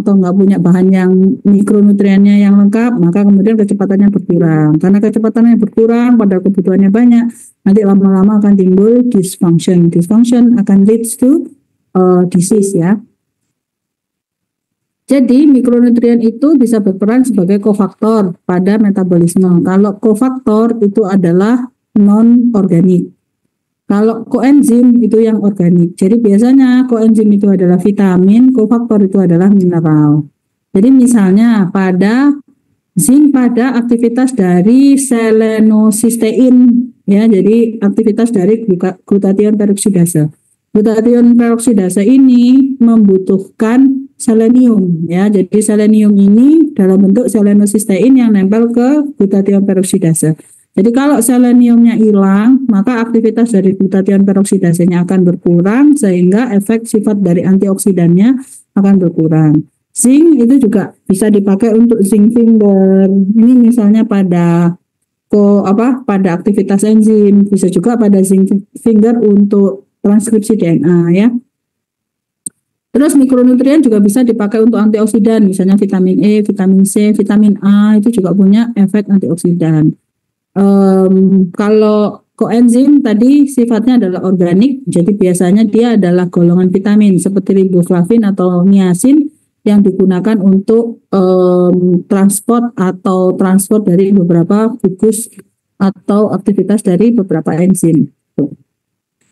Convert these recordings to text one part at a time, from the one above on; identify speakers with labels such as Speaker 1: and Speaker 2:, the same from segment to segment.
Speaker 1: atau nggak punya bahan yang mikronutriennya yang lengkap, maka kemudian kecepatannya berkurang. Karena kecepatannya berkurang, pada kebutuhannya banyak, nanti lama-lama akan timbul dysfunction. Dysfunction akan leads to disease ya. Jadi mikronutrien itu bisa berperan sebagai kofaktor pada metabolisme. Kalau kofaktor itu adalah non-organik. Kalau koenzim itu yang organik. Jadi biasanya koenzim itu adalah vitamin, kofaktor itu adalah mineral. Jadi misalnya pada zinc pada aktivitas dari selenocystein ya, jadi aktivitas dari glutathione peroksidase. Glutathione peroksidase ini membutuhkan selenium ya. Jadi selenium ini dalam bentuk selenocystein yang nempel ke glutathione peroksidase. Jadi kalau seleniumnya hilang, maka aktivitas dari glutathione peroksidasenya akan berkurang sehingga efek sifat dari antioksidannya akan berkurang. Zinc itu juga bisa dipakai untuk zinc finger. Ini misalnya pada pada aktivitas enzim, bisa juga pada zinc finger untuk transkripsi DNA ya. Terus mikronutrien juga bisa dipakai untuk antioksidan, misalnya vitamin E, vitamin C, vitamin A itu juga punya efek antioksidan. Kalau koenzim tadi sifatnya adalah organik, jadi biasanya dia adalah golongan vitamin seperti riboflavin atau niacin yang digunakan untuk transport dari beberapa gugus atau aktivitas dari beberapa enzim.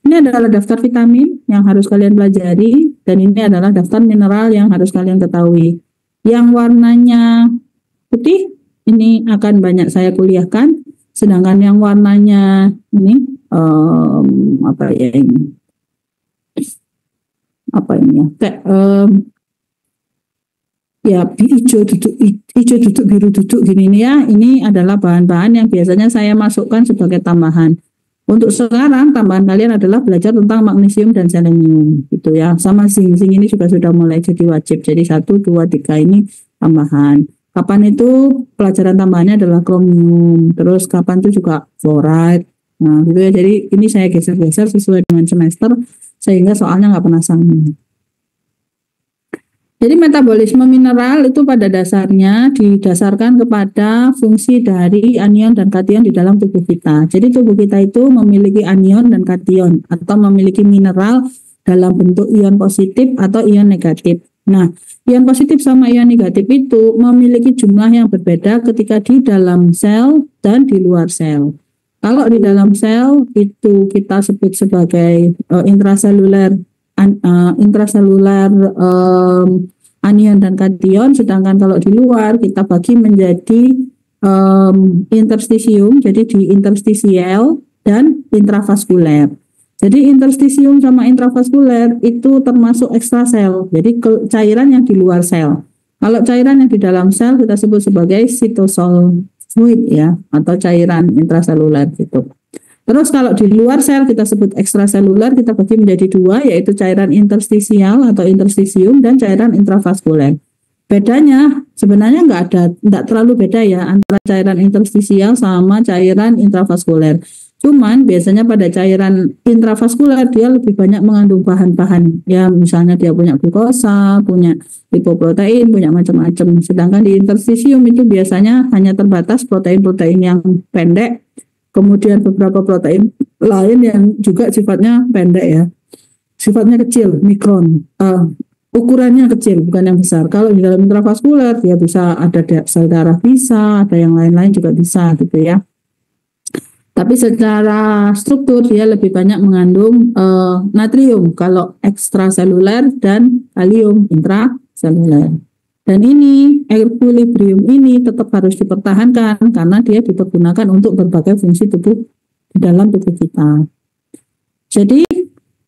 Speaker 1: Ini adalah daftar vitamin yang harus kalian pelajari, dan ini adalah daftar mineral yang harus kalian ketahui. Yang warnanya putih ini akan banyak saya kuliahkan, sedangkan yang warnanya ini hijau duduk biru duduk gini nih ya, ini adalah bahan-bahan yang biasanya saya masukkan sebagai tambahan. Untuk sekarang tambahan kalian adalah belajar tentang magnesium dan selenium gitu ya, sama zinc ini juga sudah mulai jadi wajib, jadi 1, 2, 3 ini tambahan. Kapan itu pelajaran tambahannya adalah kromium, terus kapan itu juga fluoride. Nah gitu ya, jadi ini saya geser-geser sesuai dengan semester sehingga soalnya nggak pernah sama. Jadi metabolisme mineral itu pada dasarnya didasarkan kepada fungsi dari anion dan kation di dalam tubuh kita. Jadi tubuh kita itu memiliki anion dan kation atau memiliki mineral dalam bentuk ion positif atau ion negatif. Nah, ion positif sama ion negatif itu memiliki jumlah yang berbeda ketika di dalam sel dan di luar sel. Kalau di dalam sel itu kita sebut sebagai intraseluler anion dan kation, sedangkan kalau di luar kita bagi menjadi interstisium, jadi di interstisial dan intravaskuler. Jadi interstisium sama intravaskuler itu termasuk ekstrasel, jadi cairan yang di luar sel. Kalau cairan yang di dalam sel kita sebut sebagai cytosol fluid ya, atau cairan intraseluler gitu. Terus kalau di luar sel kita sebut ekstraseluler, kita bagi menjadi 2, yaitu cairan interstisial atau interstisium dan cairan intravaskuler. Bedanya sebenarnya nggak terlalu beda ya antara cairan interstisial sama cairan intravaskuler. Cuman biasanya pada cairan intravaskuler dia lebih banyak mengandung bahan-bahan ya, misalnya dia punya glukosa, punya lipoprotein, punya macam-macam. Sedangkan di interstisium itu biasanya hanya terbatas protein-protein yang pendek, kemudian beberapa protein lain yang juga sifatnya pendek ya, sifatnya kecil, mikron, ukurannya kecil, bukan yang besar. Kalau di dalam intravaskuler dia bisa ada sel darah, bisa ada yang lain-lain juga bisa gitu ya. Tapi secara struktur dia lebih banyak mengandung natrium kalau ekstraseluler dan kalium intraseluler. Dan ini equilibrium ini tetap harus dipertahankan karena dia dipergunakan untuk berbagai fungsi tubuh di dalam tubuh kita. Jadi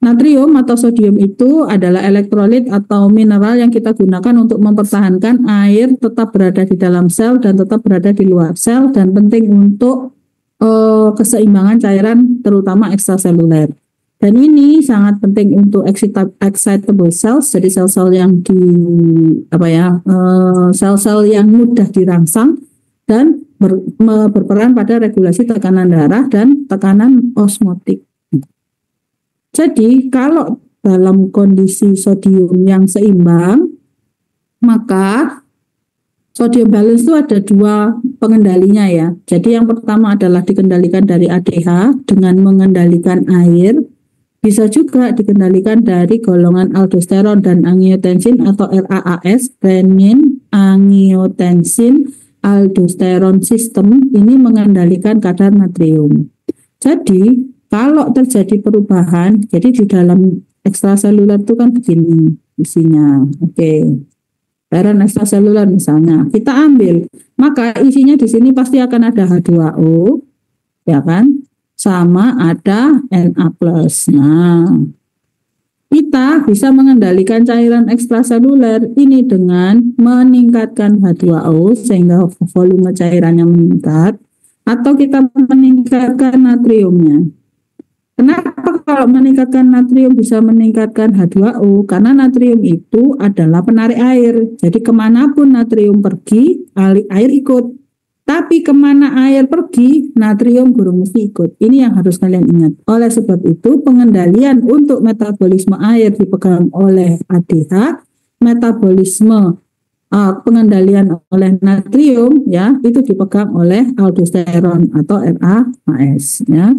Speaker 1: natrium atau sodium itu adalah elektrolit atau mineral yang kita gunakan untuk mempertahankan air tetap berada di dalam sel dan tetap berada di luar sel, dan penting untuk keseimbangan cairan terutama ekstraseluler. Dan ini sangat penting untuk excitable cells, jadi sel-sel yang sel-sel yang mudah dirangsang dan berperan pada regulasi tekanan darah dan tekanan osmotik. Jadi kalau dalam kondisi sodium yang seimbang, Maka sodium balance itu ada dua pengendalinya ya. Jadi yang pertama adalah dikendalikan dari ADH dengan mengendalikan air. Bisa juga dikendalikan dari golongan aldosteron dan angiotensin atau RAAS, renin angiotensin aldosteron system, ini mengendalikan kadar natrium. Jadi kalau terjadi perubahan, jadi di dalam ekstraseluler itu kan begini isinya. Oke. Cairan ekstraseluler misalnya, kita ambil, maka isinya di sini pasti akan ada H2O, ya kan, sama ada Na+. Nah, kita bisa mengendalikan cairan ekstraseluler ini dengan meningkatkan H2O sehingga volume cairannya meningkat, atau kita meningkatkan natriumnya. Kenapa kalau meningkatkan natrium bisa meningkatkan H2O? Karena natrium itu adalah penarik air. Jadi kemanapun natrium pergi, air ikut. Tapi kemana air pergi, natrium guru mesti ikut. Ini yang harus kalian ingat. Oleh sebab itu, pengendalian untuk metabolisme air dipegang oleh ADH, metabolisme pengendalian oleh natrium ya itu dipegang oleh aldosteron atau RAAS ya.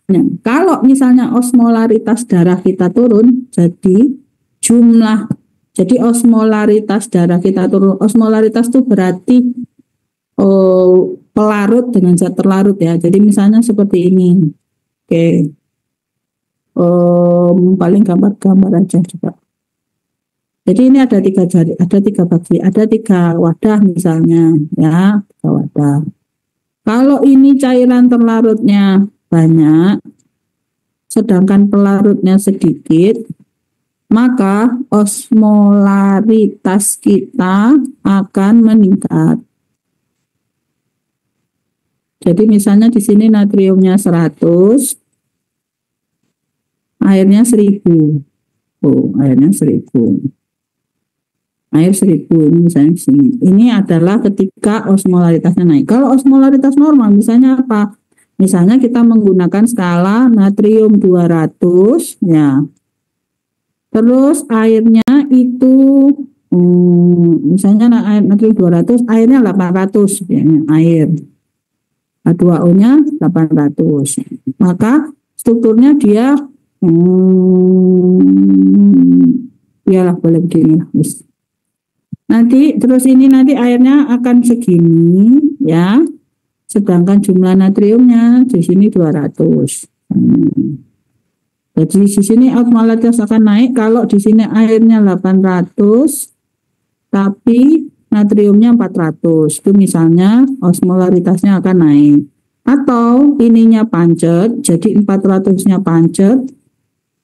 Speaker 1: Nah, kalau misalnya osmolaritas darah kita turun, jadi osmolaritas darah kita turun. Osmolaritas itu berarti pelarut dengan zat terlarut ya. Jadi misalnya seperti ini. Oke. Paling gambar aja coba. Jadi ini ada 3 jari, ada 3 bagi, ada 3 wadah misalnya ya, 3 wadah. Kalau ini cairan terlarutnya banyak, sedangkan pelarutnya sedikit, maka osmolaritas kita akan meningkat. Jadi misalnya di sini natriumnya 100, airnya 1000. Airnya 1000. Air 1000 ini misalnya di sini. Ini adalah ketika osmolaritasnya naik. Kalau osmolaritas normal misalnya apa? Misalnya kita menggunakan skala natrium 200 ya. Terus airnya itu misalnya natrium 200, airnya 800 ya, air. H2O-nya 800. Maka strukturnya dia iyalah boleh begini lah. Nanti terus ini nanti airnya akan segini ya. Sedangkan jumlah natriumnya di sini 200. Jadi di sini osmolaritas akan naik kalau di sini airnya 800 tapi natriumnya 400. Itu misalnya osmolaritasnya akan naik. Atau ininya pancet, jadi 400-nya pancet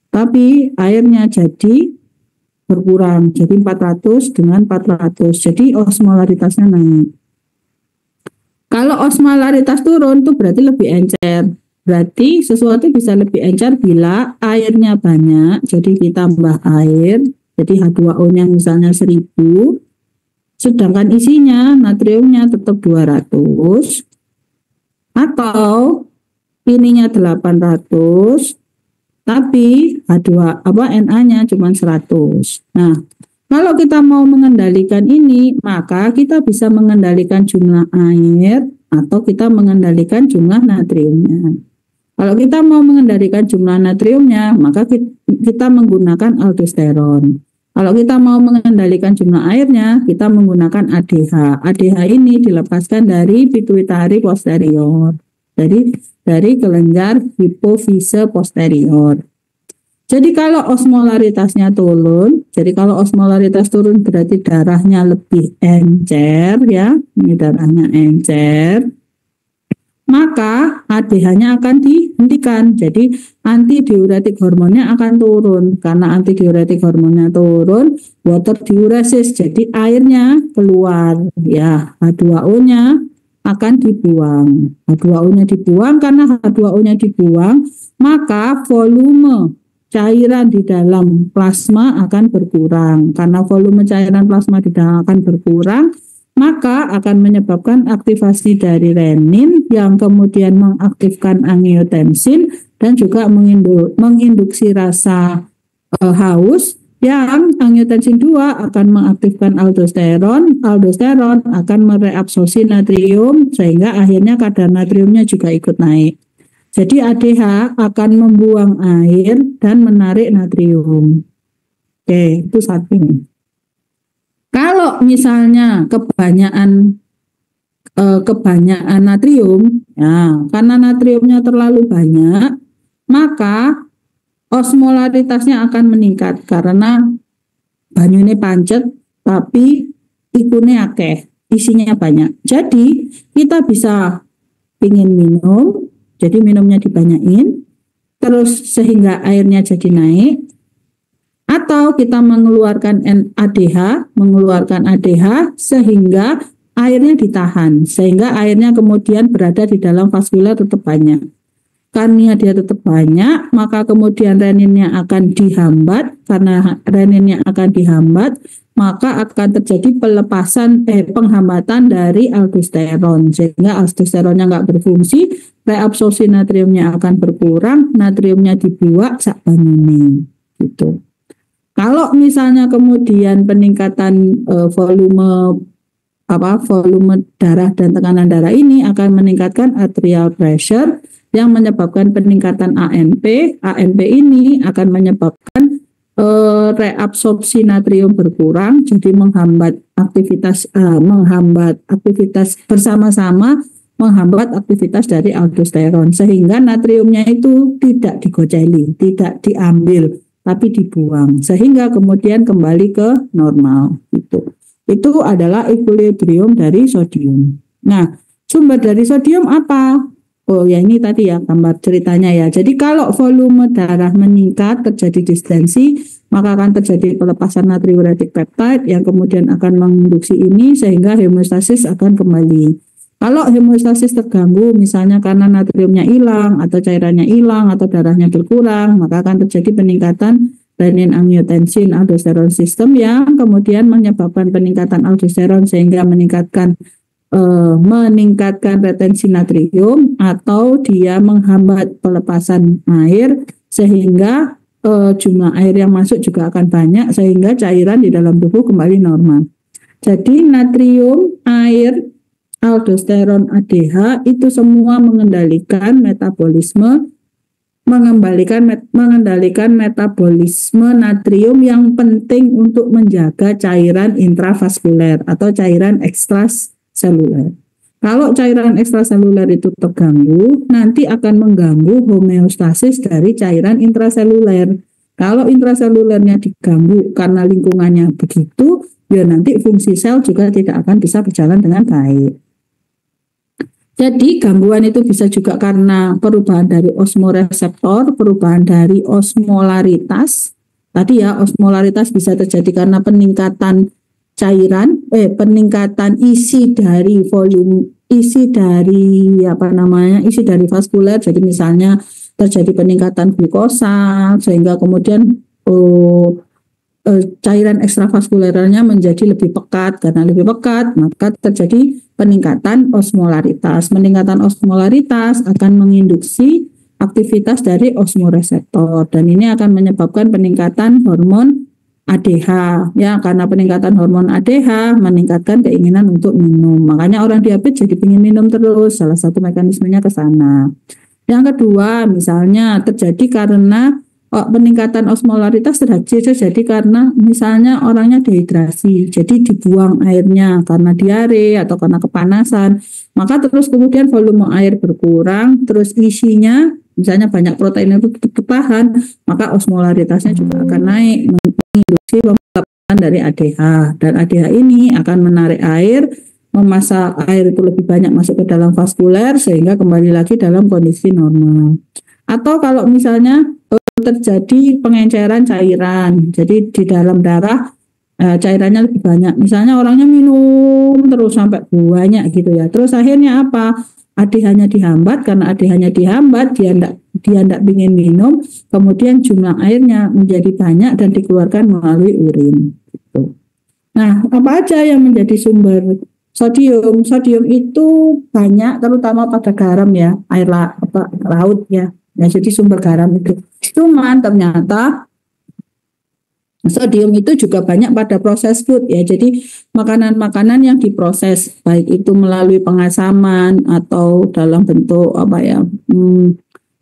Speaker 1: tapi airnya jadi berkurang. Jadi 400 dengan 400. Jadi osmolaritasnya naik. Kalau osmolaritas turun itu berarti lebih encer. Berarti sesuatu bisa lebih encer bila airnya banyak. Jadi kita tambah air. Jadi H2O-nya misalnya 1000. Sedangkan isinya natriumnya tetap 200. Atau ininya 800. Tapi Na-nya cuma 100. Nah, kalau kita mau mengendalikan ini, maka kita bisa mengendalikan jumlah air atau kita mengendalikan jumlah natriumnya. Kalau kita mau mengendalikan jumlah natriumnya, maka kita menggunakan aldosteron. Kalau kita mau mengendalikan jumlah airnya, kita menggunakan ADH. ADH ini dilepaskan dari pituitari posterior. Jadi dari kelenjar hipofise posterior. Jadi kalau osmolaritasnya turun, berarti darahnya lebih encer ya, ini darahnya encer, maka ADH-nya akan dihentikan. Jadi antidiuretik hormonnya akan turun. Karena antidiuretik hormonnya turun, water diuresis, jadi airnya keluar ya, H2O-nya akan dibuang. H2O-nya dibuang, karena H2O-nya dibuang, maka volume cairan di dalam plasma akan berkurang. Karena volume cairan plasma di dalam akan berkurang, maka akan menyebabkan aktivasi dari renin yang kemudian mengaktifkan angiotensin dan juga menginduksi rasa haus, yang angiotensin 2 akan mengaktifkan aldosteron, aldosteron akan mereabsorpsi natrium sehingga akhirnya kadar natriumnya juga ikut naik. Jadi ADH akan membuang air dan menarik natrium. Oke, itu satu. Kalau misalnya kebanyakan natrium, ya, karena natriumnya terlalu banyak, maka osmolaritasnya akan meningkat karena banyune pancet tapi ikune akeh, isinya banyak. Jadi kita bisa pingin minum, jadi minumnya dibanyain, terus sehingga airnya jadi naik, atau kita mengeluarkan ADH sehingga airnya ditahan, sehingga airnya kemudian berada di dalam vaskuler tetap banyak. Karena dia tetap banyak, maka kemudian reninnya akan dihambat. Karena reninnya akan dihambat, maka akan terjadi penghambatan dari aldosteron, sehingga aldosteronnya nggak berfungsi, reabsorpsi natriumnya akan berkurang, natriumnya dibuang sak banyune gitu. Kalau misalnya kemudian peningkatan volume darah dan tekanan darah ini akan meningkatkan arterial pressure yang menyebabkan peningkatan ANP. ANP ini akan menyebabkan reabsorpsi natrium berkurang, jadi menghambat aktivitas bersama-sama, menghambat aktivitas dari aldosteron, sehingga natriumnya itu tidak digoceli, tidak diambil, tapi dibuang, sehingga kemudian kembali ke normal. Itu adalah equilibrium dari sodium. Nah, sumber dari sodium apa? Oh ya, ini tadi ya gambar ceritanya ya. Jadi kalau volume darah meningkat, terjadi distensi, maka akan terjadi pelepasan natriuretic peptide yang kemudian akan menginduksi ini sehingga hemostasis akan kembali. Kalau hemostasis terganggu, misalnya karena natriumnya hilang atau cairannya hilang atau darahnya berkurang, maka akan terjadi peningkatan renin angiotensin aldosteron sistem yang kemudian menyebabkan peningkatan aldosteron sehingga meningkatkan retensi natrium, atau dia menghambat pelepasan air sehingga jumlah air yang masuk juga akan banyak sehingga cairan di dalam tubuh kembali normal. Jadi natrium, air, aldosteron, ADH itu semua mengendalikan metabolisme natrium yang penting untuk menjaga cairan intravaskuler atau cairan ekstraseluler. Kalau cairan ekstraseluler itu terganggu, nanti akan mengganggu homeostasis dari cairan intraseluler. Kalau intraselulernya diganggu karena lingkungannya begitu, ya nanti fungsi sel juga tidak akan bisa berjalan dengan baik. Jadi gangguan itu bisa juga karena perubahan dari osmoreseptor, perubahan dari osmolaritas. Tadi ya, osmolaritas bisa terjadi karena peningkatan cairan, peningkatan isi dari volume, isi dari vaskuler. Jadi misalnya terjadi peningkatan glukosa sehingga kemudian cairan ekstravaskulernya menjadi lebih pekat. Karena lebih pekat, maka terjadi peningkatan osmolaritas. Peningkatan osmolaritas akan menginduksi aktivitas dari osmoreseptor dan ini akan menyebabkan peningkatan hormon ADH. Ya, karena peningkatan hormon ADH meningkatkan keinginan untuk minum. Makanya orang diabetes jadi ingin minum terus. Salah satu mekanismenya ke sana. Yang kedua, misalnya terjadi karena peningkatan osmolaritas terjadi karena misalnya orangnya dehidrasi, jadi dibuang airnya karena diare atau karena kepanasan, maka terus kemudian volume air berkurang, terus isinya misalnya banyak protein itu ketahan, maka osmolaritasnya juga akan naik, menginduksi pelepasan dari ADH, dan ADH ini akan menarik air, memasak air itu lebih banyak masuk ke dalam vaskuler sehingga kembali lagi dalam kondisi normal. Atau kalau misalnya terjadi pengenceran cairan, jadi di dalam darah cairannya lebih banyak, misalnya orangnya minum terus sampai banyak gitu ya, terus akhirnya apa, ADH-nya dihambat, karena ADH-nya dihambat dia enggak ingin minum, kemudian jumlah airnya menjadi banyak dan dikeluarkan melalui urin gitu. Nah, apa aja yang menjadi sumber sodium? Sodium itu banyak, terutama pada garam ya, air laut ya. Ya, jadi sumber garam itu. Cuman ternyata Sodium itu juga banyak pada proses food ya. Jadi makanan-makanan yang diproses baik itu melalui pengasaman atau dalam bentuk apa ya,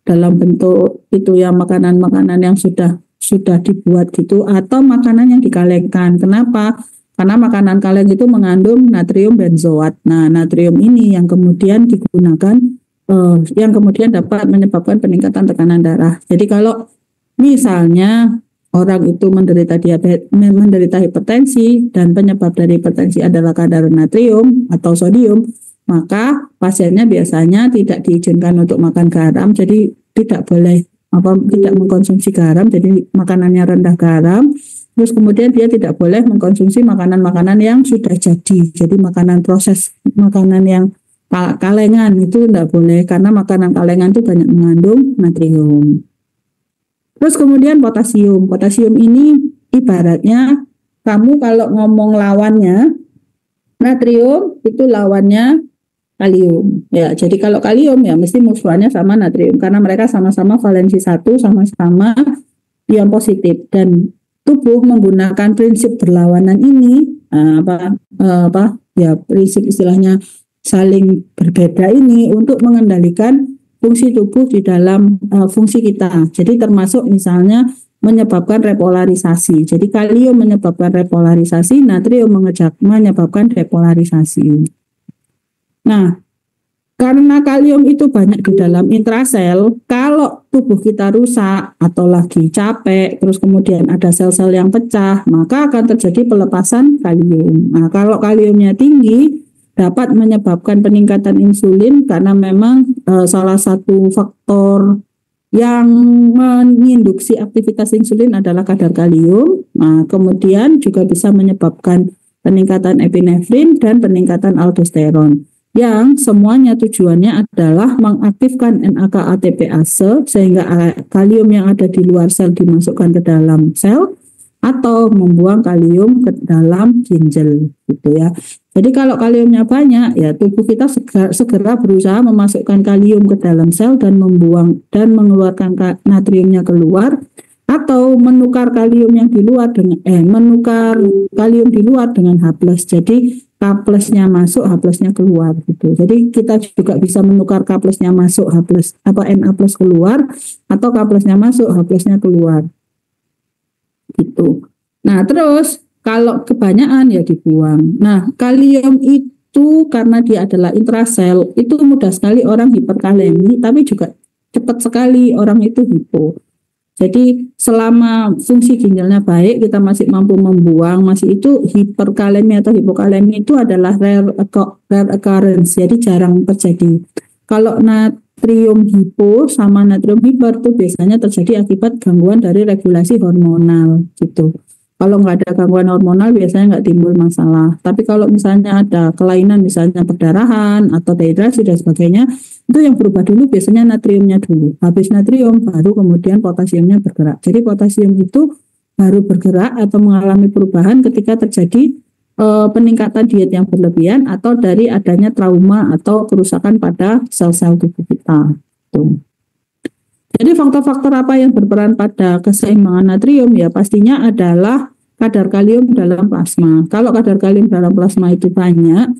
Speaker 1: dalam bentuk itu ya makanan-makanan yang sudah dibuat gitu atau makanan yang dikalengkan. Kenapa? Karena makanan kaleng itu mengandung natrium benzoat. Nah, natrium ini yang kemudian digunakan yang kemudian dapat menyebabkan peningkatan tekanan darah. Jadi kalau misalnya orang itu menderita diabetes, menderita hipertensi dan penyebab dari hipertensi adalah kadar natrium atau sodium, maka pasiennya biasanya tidak diizinkan untuk makan garam, jadi tidak boleh tidak mengkonsumsi garam, jadi makanannya rendah garam. Terus kemudian dia tidak boleh mengkonsumsi makanan-makanan yang sudah jadi makanan proses, makanan yang kalengan itu tidak boleh karena makanan kalengan itu banyak mengandung natrium. Terus kemudian potasium. Potasium ini ibaratnya kamu kalau ngomong lawannya natrium itu lawannya kalium. Ya, jadi kalau kalium ya mesti musuhannya sama natrium karena mereka sama-sama valensi 1, sama-sama ion positif dan tubuh menggunakan prinsip berlawanan ini prinsip istilahnya saling berbeda ini untuk mengendalikan fungsi tubuh di dalam fungsi kita. Jadi termasuk misalnya menyebabkan repolarisasi. Jadi kalium menyebabkan repolarisasi, natrium menyebabkan depolarisasi. Nah, karena kalium itu banyak di dalam intrasel, kalau tubuh kita rusak atau lagi capek, terus kemudian ada sel-sel yang pecah, maka akan terjadi pelepasan kalium. Nah, kalau kaliumnya tinggi, dapat menyebabkan peningkatan insulin karena memang salah satu faktor yang menginduksi aktivitas insulin adalah kadar kalium. Nah, kemudian juga bisa menyebabkan peningkatan epinefrin dan peningkatan aldosteron yang semuanya tujuannya adalah mengaktifkan NAK-ATPase sehingga kalium yang ada di luar sel dimasukkan ke dalam sel atau membuang kalium ke dalam ginjal gitu ya. Jadi kalau kaliumnya banyak ya tubuh kita segera berusaha memasukkan kalium ke dalam sel dan membuang dan mengeluarkan natriumnya keluar atau menukar kalium yang di luar dengan menukar kalium di luar dengan H+. Jadi K plusnya masuk, H plusnya keluar gitu. Jadi kita juga bisa menukar K plusnya masuk, H plus Na plus keluar atau K plusnya masuk, H plusnya keluar. Gitu. Nah, terus kalau kebanyakan ya dibuang. Nah, kalium itu karena dia adalah intrasel, itu mudah sekali orang hiperkalemi, tapi juga cepat sekali orang itu hipo. Jadi selama fungsi ginjalnya baik, kita masih mampu membuang, masih itu hiperkalemi atau hipokalemi itu adalah rare occurrence, jadi jarang terjadi. Kalau natrium hipo sama natrium hiper itu biasanya terjadi akibat gangguan dari regulasi hormonal gitu. Kalau nggak ada gangguan hormonal biasanya nggak timbul masalah. Tapi kalau misalnya ada kelainan misalnya perdarahan atau dehidrasi dan sebagainya, itu yang berubah dulu biasanya natriumnya dulu. Habis natrium baru kemudian potasiumnya bergerak. Jadi potasium itu baru bergerak atau mengalami perubahan ketika terjadi peningkatan diet yang berlebihan atau dari adanya trauma atau kerusakan pada sel-sel tubuh kita. Tuh. Jadi faktor-faktor apa yang berperan pada keseimbangan natrium ya pastinya adalah kadar kalium dalam plasma. Kalau kadar kalium dalam plasma itu banyak,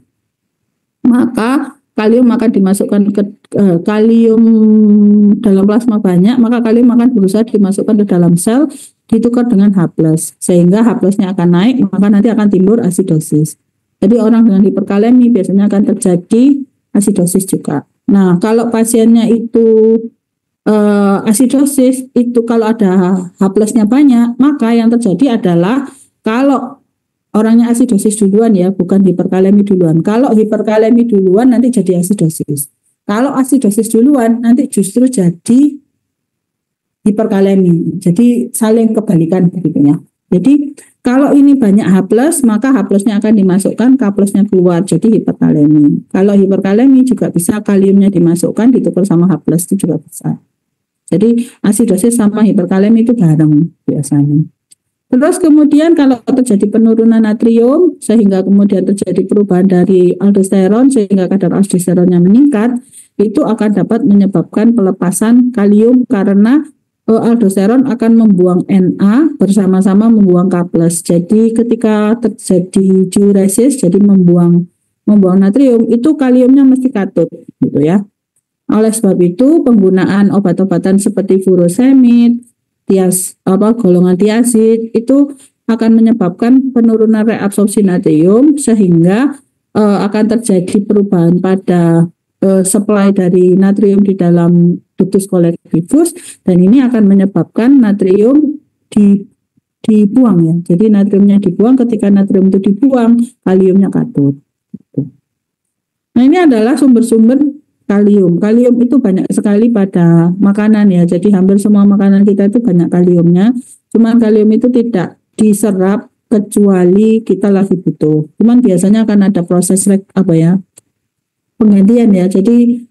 Speaker 1: maka kalium akan dimasukkan ke kalium dalam plasma banyak, maka kalium akan berusaha dimasukkan ke dalam sel, ditukar dengan H+, sehingga H+-nya akan naik, maka nanti akan timbul asidosis. Jadi orang dengan hiperkalemi biasanya akan terjadi asidosis juga. Nah, kalau pasiennya itu asidosis itu kalau ada H+-nya banyak, maka yang terjadi adalah kalau orangnya asidosis duluan ya, bukan hiperkalemi duluan. Kalau hiperkalemi duluan nanti jadi asidosis. Kalau asidosis duluan nanti justru jadi hiperkalemi. Jadi saling kebalikan begitu ya. Jadi kalau ini banyak H+, maka H+-nya akan dimasukkan, K+-nya keluar, jadi hiperkalemi. Kalau hiperkalemi juga bisa kaliumnya dimasukkan, ditukar sama H+, itu juga bisa. Jadi asidosis sama hiperkalemi itu bareng biasanya. Terus kemudian kalau terjadi penurunan natrium sehingga kemudian terjadi perubahan dari aldosteron sehingga kadar aldosteronnya meningkat, itu akan dapat menyebabkan pelepasan kalium karena aldosteron akan membuang Na bersama-sama membuang K+. Jadi ketika terjadi diuresis, jadi membuang natrium, itu kaliumnya mesti katut, gitu ya. Oleh sebab itu penggunaan obat-obatan seperti furosemid, golongan tiazid itu akan menyebabkan penurunan reabsorpsi natrium sehingga akan terjadi perubahan pada supply dari natrium di dalam ductus collectivus, dan ini akan menyebabkan natrium dibuang ya. Jadi natriumnya dibuang, ketika natrium itu dibuang, kaliumnya katut. Nah, ini adalah sumber-sumber kalium. Kalium itu banyak sekali pada makanan ya. Jadi hampir semua makanan kita itu banyak kaliumnya. Cuman kalium itu tidak diserap kecuali kita lagi butuh. Cuman biasanya akan ada proses penggantian ya. Jadi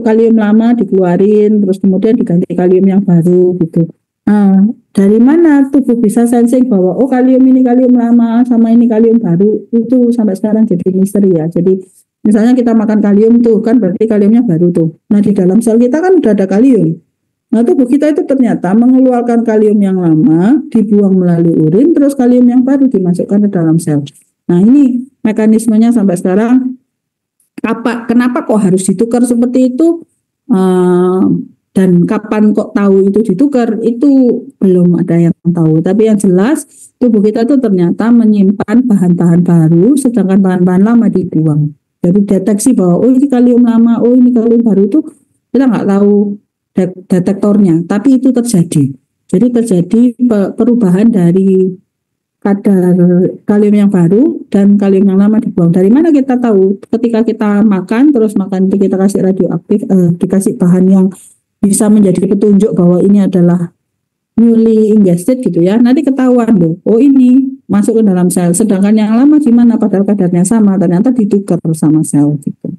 Speaker 1: kalium lama dikeluarin, terus kemudian diganti kalium yang baru gitu. Nah, dari mana tubuh bisa sensing bahwa kalium ini kalium lama sama ini kalium baru, itu sampai sekarang jadi misteri ya. Jadi misalnya kita makan kalium tuh kan berarti kaliumnya baru tuh. Nah, di dalam sel kita kan udah ada kalium. Nah, tubuh kita itu ternyata mengeluarkan kalium yang lama, dibuang melalui urin, terus kalium yang baru dimasukkan ke dalam sel. Nah, ini mekanismenya sampai sekarang kenapa kok harus ditukar seperti itu, dan kapan kok tahu itu ditukar, itu belum ada yang tahu. Tapi yang jelas tubuh kita itu ternyata menyimpan bahan-bahan baru sedangkan bahan-bahan lama dibuang. Jadi deteksi bahwa ini kalium lama, ini kalium baru, itu kita nggak tahu detektornya, tapi itu terjadi. Jadi terjadi perubahan dari kadar kalium yang baru dan kalium yang lama dibuang. Dari mana kita tahu? Ketika kita makan, terus makan itu kita kasih radioaktif, dikasih bahan yang bisa menjadi petunjuk bahwa ini adalah newly ingested gitu ya. Nanti ketahuan loh, ini masuk ke dalam sel. Sedangkan yang lama gimana? Padahal kadarnya sama, ternyata ditukar bersama sel gitu.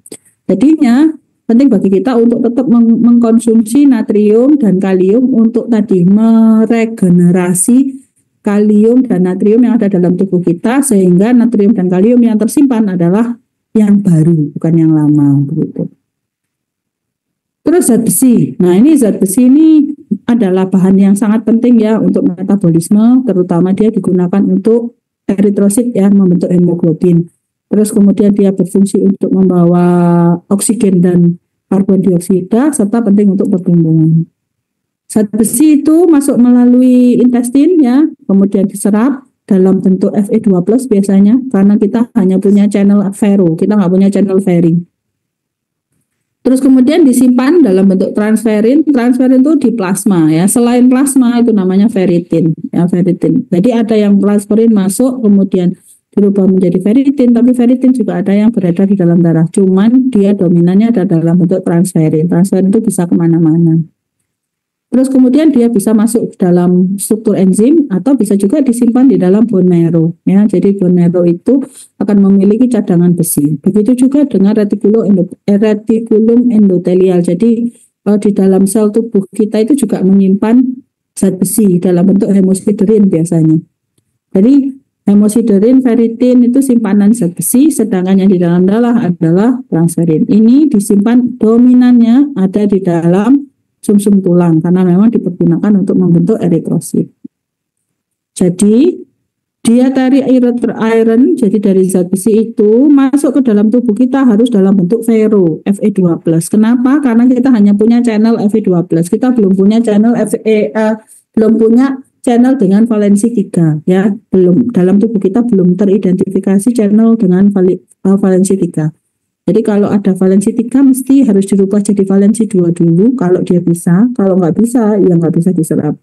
Speaker 1: Jadinya penting bagi kita untuk tetap mengkonsumsi natrium dan kalium untuk tadi meregenerasi kalium dan natrium yang ada dalam tubuh kita, sehingga natrium dan kalium yang tersimpan adalah yang baru, bukan yang lama begitu. Terus zat besi. Nah, ini zat besi ini adalah bahan yang sangat penting ya untuk metabolisme, terutama dia digunakan untuk eritrosit yang membentuk hemoglobin. Terus kemudian dia berfungsi untuk membawa oksigen dan karbon dioksida, serta penting untuk pertumbuhan. Zat besi itu masuk melalui intestin ya, kemudian diserap dalam bentuk Fe2+ biasanya, karena kita hanya punya channel ferro, kita nggak punya channel ferring. Terus kemudian disimpan dalam bentuk transferin. Transferin itu di plasma ya. Selain plasma itu namanya ferritin ya, ferritin. Jadi ada yang transferin masuk kemudian dirubah menjadi ferritin, tapi ferritin juga ada yang beredar di dalam darah. Cuman dia dominannya ada dalam bentuk transferin. Transferin itu bisa kemana-mana. Terus kemudian dia bisa masuk dalam struktur enzim atau bisa juga disimpan di dalam bone marrow ya. Jadi bone marrow itu akan memiliki cadangan besi. Begitu juga dengan retikulum endotelial. Jadi di dalam sel tubuh kita itu juga menyimpan zat besi dalam bentuk hemosiderin biasanya. Jadi hemosiderin, ferritin itu simpanan zat besi, sedangkan yang di dalam darah adalah transferin. Ini disimpan dominannya ada di dalam sumsum tulang karena memang dipergunakan untuk membentuk eritrosit. Jadi dietary iron, jadi dari zat besi itu masuk ke dalam tubuh kita harus dalam bentuk ferro Fe2+. Kenapa? Karena kita hanya punya channel Fe2+. Kita belum punya channel dengan valensi 3 ya. Belum, dalam tubuh kita belum teridentifikasi channel dengan valensi 3. Jadi kalau ada valensi 3 mesti harus dirubah jadi valensi 2 dulu kalau dia bisa. Kalau nggak bisa, ya nggak bisa diserap.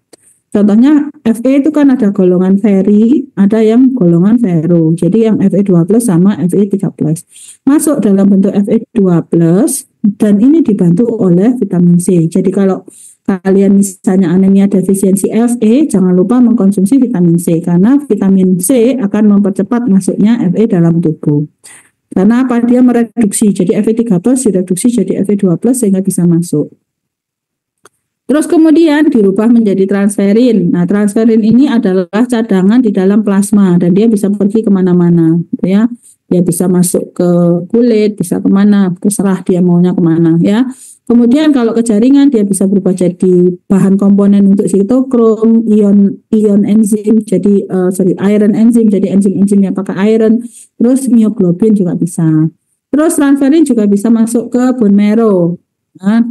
Speaker 1: Contohnya Fe itu kan ada golongan ferri, ada yang golongan ferro. Jadi yang Fe2+ sama Fe3+ masuk dalam bentuk Fe2+, dan ini dibantu oleh vitamin C. Jadi kalau kalian misalnya anemia defisiensi Fe, jangan lupa mengkonsumsi vitamin C karena vitamin C akan mempercepat masuknya Fe dalam tubuh. Karena apa? Dia mereduksi, jadi Fe3+ direduksi jadi Fe2+ sehingga bisa masuk. Terus kemudian dirubah menjadi transferin. Nah, transferin ini adalah cadangan di dalam plasma dan dia bisa pergi kemana-mana, gitu ya. Dia bisa masuk ke kulit, bisa kemana, terserah dia maunya kemana, ya. Kemudian kalau ke jaringan dia bisa berubah jadi bahan komponen untuk sitokrom, ion enzim jadi iron enzim jadi enzim-enzim yang pakai iron, terus mioglobin juga bisa. Terus transferin juga bisa masuk ke bone marrow. Nah,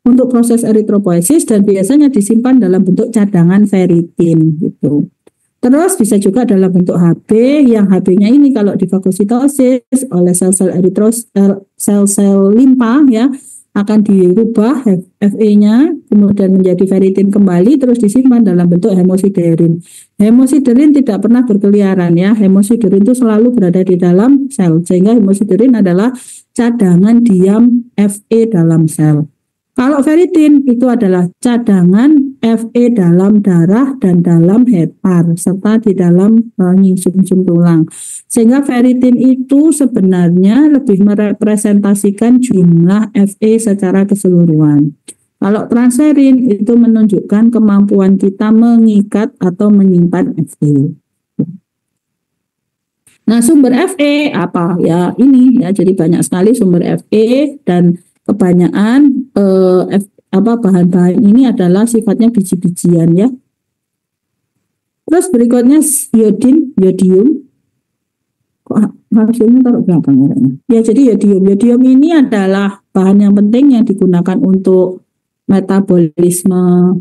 Speaker 1: untuk proses eritropoiesis dan biasanya disimpan dalam bentuk cadangan ferritin gitu. Terus bisa juga dalam bentuk Hb, yang Hb-nya ini kalau difagositosis oleh sel-sel sel-sel limpa ya akan dirubah Fe-nya kemudian menjadi ferritin kembali terus disimpan dalam bentuk hemosiderin. Hemosiderin tidak pernah berkeliaran ya. Hemosiderin itu selalu berada di dalam sel sehingga hemosiderin adalah cadangan diam Fe dalam sel. Kalau ferritin itu adalah cadangan Fe dalam darah dan dalam hepar serta di dalam sum-sum tulang. Sehingga ferritin itu sebenarnya lebih merepresentasikan jumlah Fe secara keseluruhan. Kalau transferin itu menunjukkan kemampuan kita mengikat atau menyimpan Fe. Nah, sumber Fe apa? Ya ini ya, jadi banyak sekali sumber Fe dan kebanyakan bahan-bahan ini adalah sifatnya biji-bijian ya. Terus berikutnya yodium. Kok hasilnya taruh belakang orangnya? Ya, jadi yodium. Yodium ini adalah bahan yang penting yang digunakan untuk metabolisme,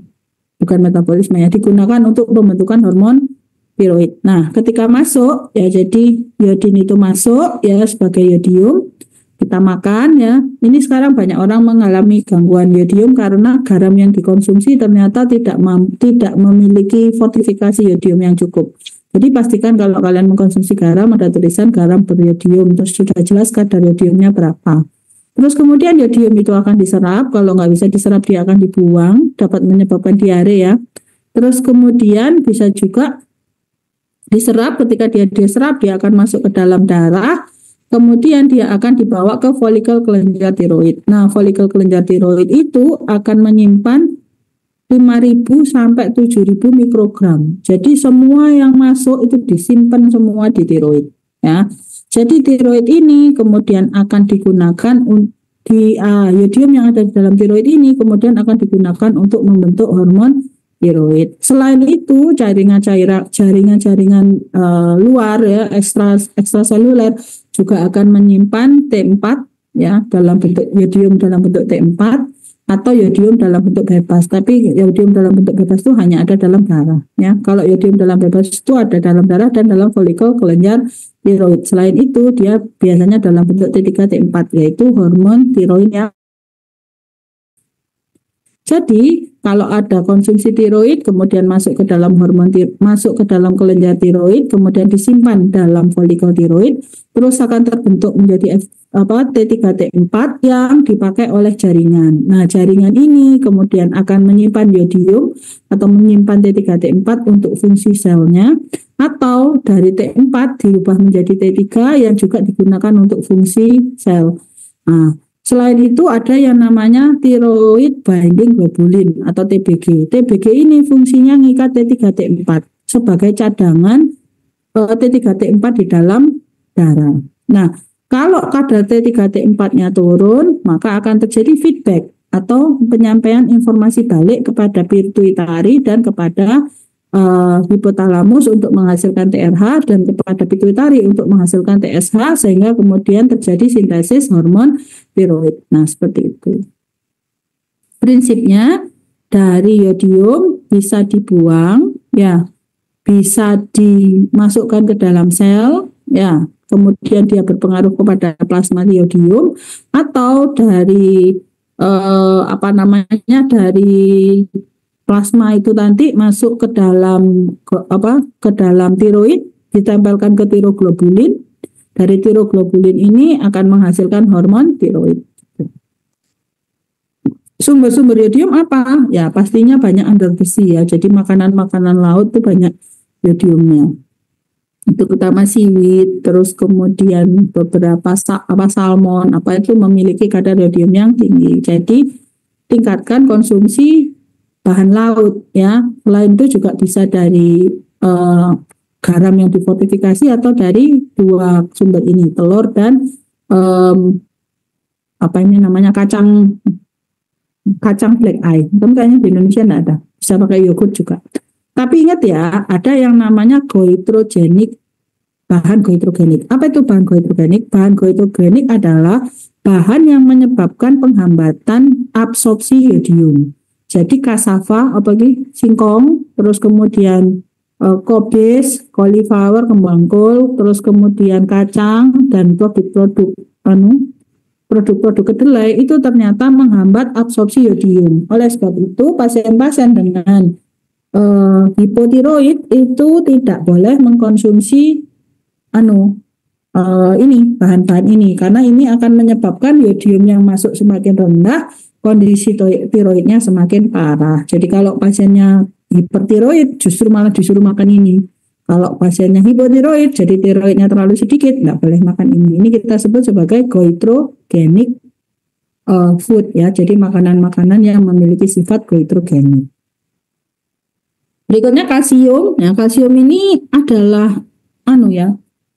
Speaker 1: bukan metabolisme ya, digunakan untuk pembentukan hormon tiroid. Nah, ketika masuk ya, jadi iodin itu masuk ya sebagai yodium. Kita makan ya. Ini sekarang banyak orang mengalami gangguan yodium karena garam yang dikonsumsi ternyata tidak memiliki fortifikasi yodium yang cukup. Jadi pastikan kalau kalian mengkonsumsi garam ada tulisan garam beryodium, terus sudah jelas kadar yodiumnya berapa. Terus kemudian yodium itu akan diserap, kalau nggak bisa diserap dia akan dibuang, dapat menyebabkan diare ya. Terus kemudian bisa juga diserap, ketika dia diserap dia akan masuk ke dalam darah. Kemudian dia akan dibawa ke folikel kelenjar tiroid. Nah, folikel kelenjar tiroid itu akan menyimpan 5.000 sampai 7.000 mikrogram. Jadi semua yang masuk itu disimpan semua di tiroid. Ya, jadi tiroid ini kemudian akan digunakan yodium yang ada di dalam tiroid ini kemudian akan digunakan untuk membentuk hormon tiroid. Selain itu jaringan-jaringan luar ya ekstraseluler juga akan menyimpan T4 ya dalam bentuk yodium dalam bentuk T4 atau yodium dalam bentuk bebas. Tapi yodium dalam bentuk bebas itu hanya ada dalam darah ya. Kalau yodium dalam bebas itu ada dalam darah dan dalam folikel kelenjar tiroid. Selain itu dia biasanya dalam bentuk T3 T4 yaitu hormon tiroid yang. Jadi kalau ada konsumsi tiroid kemudian masuk ke dalam masuk ke dalam kelenjar tiroid kemudian disimpan dalam folikel tiroid terus akan terbentuk menjadi T3 T4 yang dipakai oleh jaringan. Nah, jaringan ini kemudian akan menyimpan yodium atau menyimpan T3 T4 untuk fungsi selnya atau dari T4 diubah menjadi T3 yang juga digunakan untuk fungsi sel. Nah, selain itu ada yang namanya thyroid binding globulin atau TBG. TBG ini fungsinya mengikat T3 T4 sebagai cadangan T3 T4 di dalam darah. Nah, kalau kadar T3 T4-nya turun, maka akan terjadi feedback atau penyampaian informasi balik kepada pituitari dan kepada hipotalamus untuk menghasilkan TRH dan kepada pituitari untuk menghasilkan TSH sehingga kemudian terjadi sintesis hormon tiroid. Nah, seperti itu. Prinsipnya dari yodium bisa dibuang ya, bisa dimasukkan ke dalam sel ya, kemudian dia berpengaruh kepada plasma yodium atau dari dari plasma itu nanti masuk ke dalam tiroid, ditempelkan ke tiroglobulin. Dari tiroglobulin ini akan menghasilkan hormon tiroid. Sumber-sumber yodium apa? Ya pastinya banyak under the sea ya. Jadi makanan-makanan laut itu banyak yodiumnya. Itu utama seaweed, terus kemudian beberapa salmon itu memiliki kadar yodium yang tinggi. Jadi tingkatkan konsumsi bahan laut ya. Selain itu juga bisa dari garam yang difortifikasi atau dari dua sumber ini, telur dan apa ini namanya kacang kacang black eye. Tapi kayaknya di Indonesia enggak ada. Bisa pakai yogurt juga. Tapi ingat ya, ada yang namanya goitrogenik, bahan goitrogenik. Apa itu bahan goitrogenik? Bahan goitrogenik adalah bahan yang menyebabkan penghambatan absorpsi yodium. Jadi cassava, apalagi singkong, terus kemudian kobis, cauliflower, kembang kol, terus kemudian kacang dan produk-produk kedelai itu ternyata menghambat absorpsi yodium. Oleh sebab itu pasien-pasien dengan hipotiroid itu tidak boleh mengkonsumsi ini bahan-bahan ini karena ini akan menyebabkan yodium yang masuk semakin rendah, kondisi tiroidnya semakin parah. Jadi kalau pasiennya hipertiroid justru malah disuruh makan ini. Kalau pasiennya hipotiroid jadi tiroidnya terlalu sedikit, nggak boleh makan ini. Ini kita sebut sebagai goitrogenic food ya. Jadi makanan-makanan yang memiliki sifat goitrogenik. Berikutnya kalsium. Ya, kalsium ini adalah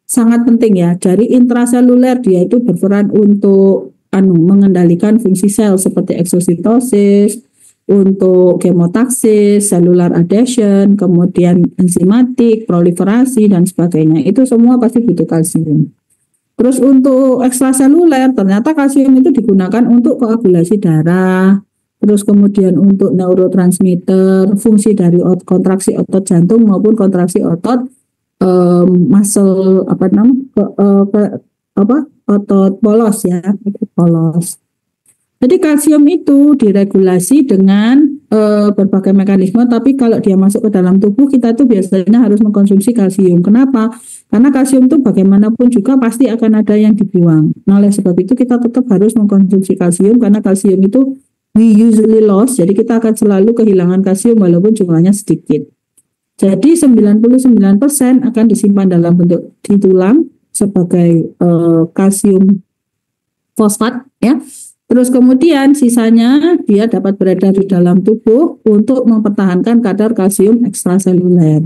Speaker 1: sangat penting ya. Dari intraseluler dia itu berperan untuk mengendalikan fungsi sel seperti eksositosis, untuk kemotaksis, cellular adhesion, kemudian enzimatik, proliferasi dan sebagainya. Itu semua pasti butuh kalsium. Terus untuk ekstraseluler ternyata kalsium itu digunakan untuk koagulasi darah. Terus kemudian untuk neurotransmitter, fungsi dari kontraksi otot jantung maupun kontraksi otot muscle otot polos ya, otot polos. Jadi kalsium itu diregulasi dengan berbagai mekanisme, tapi kalau dia masuk ke dalam tubuh kita tuh biasanya harus mengkonsumsi kalsium. Kenapa? Karena kalsium itu bagaimanapun juga pasti akan ada yang dibuang. Nah, oleh sebab itu kita tetap harus mengkonsumsi kalsium karena kalsium itu we usually lost, jadi kita akan selalu kehilangan kalsium walaupun jumlahnya sedikit. Jadi 99% akan disimpan dalam bentuk di tulang sebagai kalsium fosfat ya. Terus kemudian sisanya dia dapat beredar di dalam tubuh untuk mempertahankan kadar kalsium ekstraseluler.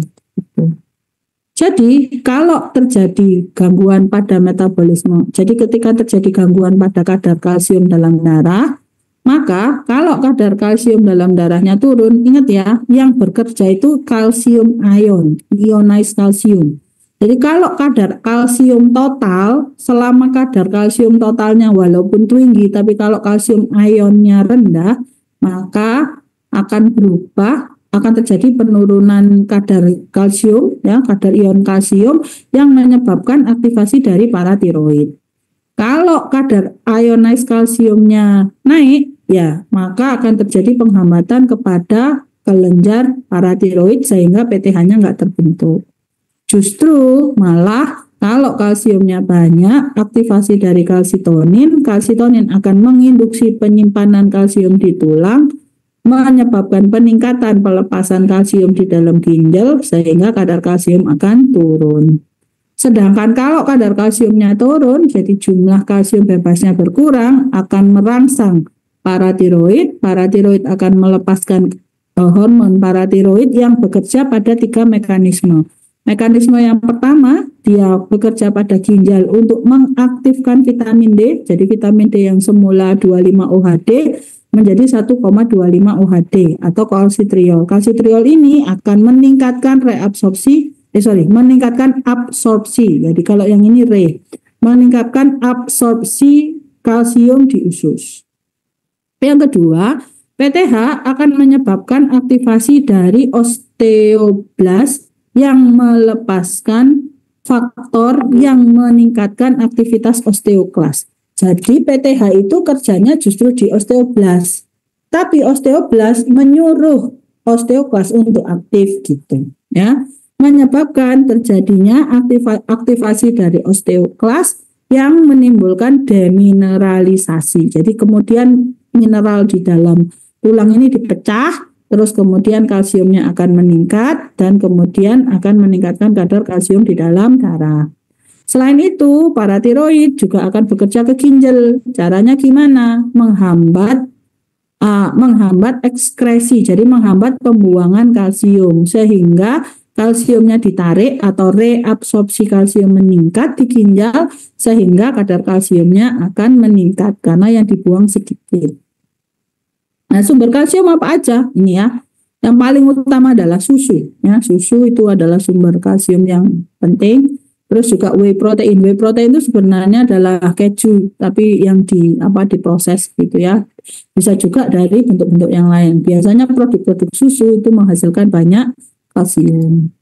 Speaker 1: Jadi kalau terjadi gangguan pada metabolisme, jadi ketika terjadi gangguan pada kadar kalsium dalam darah, maka kalau kadar kalsium dalam darahnya turun, ingat ya, yang bekerja itu kalsium ion, ionized kalsium. Jadi kalau kadar kalsium total, selama kadar kalsium totalnya walaupun tinggi, tapi kalau kalsium ionnya rendah, maka akan terjadi penurunan kadar kalsium, ya, kadar ion kalsium yang menyebabkan aktivasi dari paratiroid. Kalau kadar ionized kalsiumnya naik, ya, maka akan terjadi penghambatan kepada kelenjar paratiroid sehingga PTH-nya nggak terbentuk. Justru malah kalau kalsiumnya banyak, aktivasi dari kalsitonin akan menginduksi penyimpanan kalsium di tulang, menyebabkan peningkatan pelepasan kalsium di dalam ginjal sehingga kadar kalsium akan turun. Sedangkan kalau kadar kalsiumnya turun, jadi jumlah kalsium bebasnya berkurang, akan merangsang paratiroid akan melepaskan hormon paratiroid yang bekerja pada 3 mekanisme. Mekanisme yang pertama, dia bekerja pada ginjal untuk mengaktifkan vitamin D. Jadi vitamin D yang semula 25 OHD menjadi 1,25 OHD atau kalsitriol. Kalsitriol ini akan meningkatkan meningkatkan absorpsi. Jadi kalau yang ini meningkatkan absorpsi kalsium di usus. Yang kedua, PTH akan menyebabkan aktivasi dari osteoblast yang melepaskan faktor yang meningkatkan aktivitas osteoklas. Jadi PTH itu kerjanya justru di osteoblast. Tapi osteoblast menyuruh osteoklas untuk aktif gitu, ya. Menyebabkan terjadinya aktivasi dari osteoklas yang menimbulkan demineralisasi. Jadi kemudian mineral di dalam tulang ini dipecah, terus kemudian kalsiumnya akan meningkat dan kemudian akan meningkatkan kadar kalsium di dalam darah. Selain itu, paratiroid juga akan bekerja ke ginjal. Caranya gimana? Menghambat ekskresi, jadi menghambat pembuangan kalsium sehingga kalsiumnya ditarik atau reabsorpsi kalsium meningkat di ginjal sehingga kadar kalsiumnya akan meningkat karena yang dibuang sedikit. Nah, sumber kalsium apa aja? Ini ya. Yang paling utama adalah susu. Ya, susu itu adalah sumber kalsium yang penting. Terus juga whey protein. Whey protein itu sebenarnya adalah keju, tapi yang diproses gitu ya. Bisa juga dari bentuk-bentuk yang lain. Biasanya produk-produk susu itu menghasilkan banyak kalsium.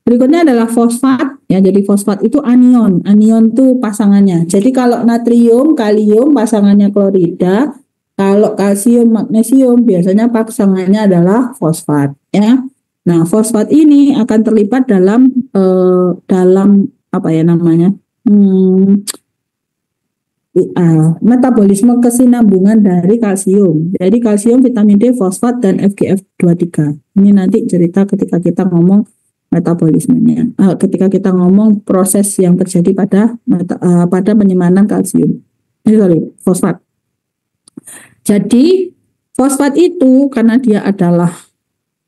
Speaker 1: Berikutnya adalah fosfat. Ya, jadi fosfat itu anion. Anion itu pasangannya. Jadi kalau natrium, kalium pasangannya klorida. Kalau kalsium, magnesium biasanya pasangannya adalah fosfat. Ya. Nah, fosfat ini akan terlibat dalam apa ya namanya metabolisme kesinambungan dari kalsium. Jadi kalsium, vitamin D, fosfat dan FGF23. Ini nanti cerita ketika kita ngomong metabolismenya. Ketika kita ngomong proses yang terjadi pada penyemanan kalsium. Fosfat. Jadi fosfat itu karena dia adalah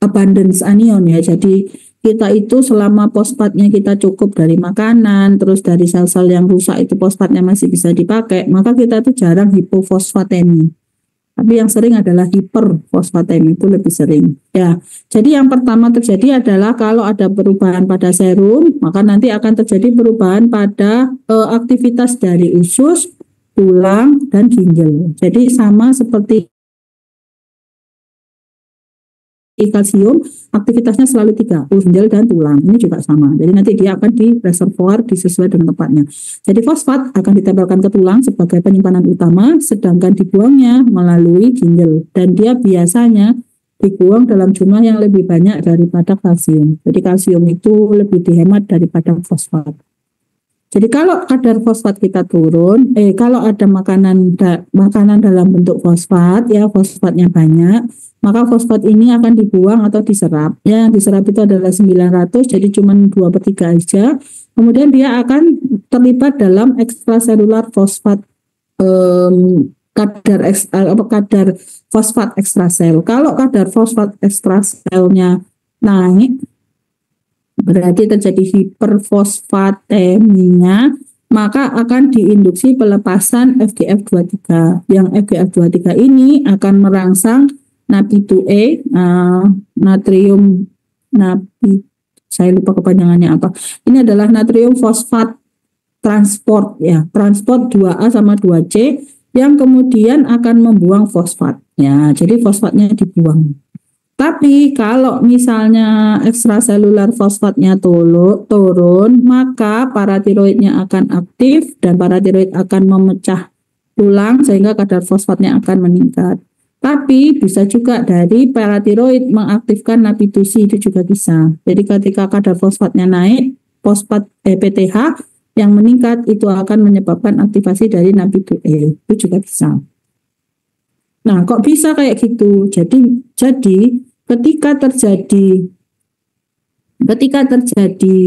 Speaker 1: abundance anion ya. Jadi kita itu selama fosfatnya kita cukup dari makanan, terus dari sel-sel yang rusak itu fosfatnya masih bisa dipakai, maka kita itu jarang hipofosfatemi. Tapi yang sering adalah hiperfosfatemi, itu lebih sering. Ya, jadi yang pertama terjadi adalah kalau ada perubahan pada serum, maka nanti akan terjadi perubahan pada aktivitas dari usus, tulang, dan ginjal. Jadi sama seperti kalsium, aktivitasnya selalu 3, ginjal dan tulang. Ini juga sama. Jadi nanti dia akan di reservoir disesuaikan dengan tempatnya. Jadi fosfat akan ditempelkan ke tulang sebagai penyimpanan utama, sedangkan dibuangnya melalui ginjal. Dan dia biasanya dibuang dalam jumlah yang lebih banyak daripada kalsium. Jadi kalsium itu lebih dihemat daripada fosfat. Jadi kalau kadar fosfat kita turun, kalau ada makanan dalam bentuk fosfat, ya fosfatnya banyak, maka fosfat ini akan dibuang atau diserap. Ya, yang diserap itu adalah 900, jadi cuma 2/3 aja. Kemudian dia akan terlibat dalam ekstraselular fosfat, kadar fosfat ekstrasel. Kalau kadar fosfat ekstraselnya naik, berarti terjadi hiperfosfatemia, maka akan diinduksi pelepasan FGF23. Yang FGF23 ini akan merangsang NaPi2A, saya lupa kepanjangannya apa. Ini adalah natrium fosfat transport ya, transport 2A sama 2C yang kemudian akan membuang fosfat. Ya, jadi fosfatnya dibuang. Tapi kalau misalnya ekstraselular fosfatnya turun, maka paratiroidnya akan aktif dan paratiroid akan memecah tulang sehingga kadar fosfatnya akan meningkat. Tapi bisa juga dari paratiroid mengaktifkan NaPi2C, itu juga bisa. Jadi ketika kadar fosfatnya naik, PTH yang meningkat itu akan menyebabkan aktivasi dari NaPi2A, itu juga bisa. Nah, kok bisa kayak gitu? Jadi ketika terjadi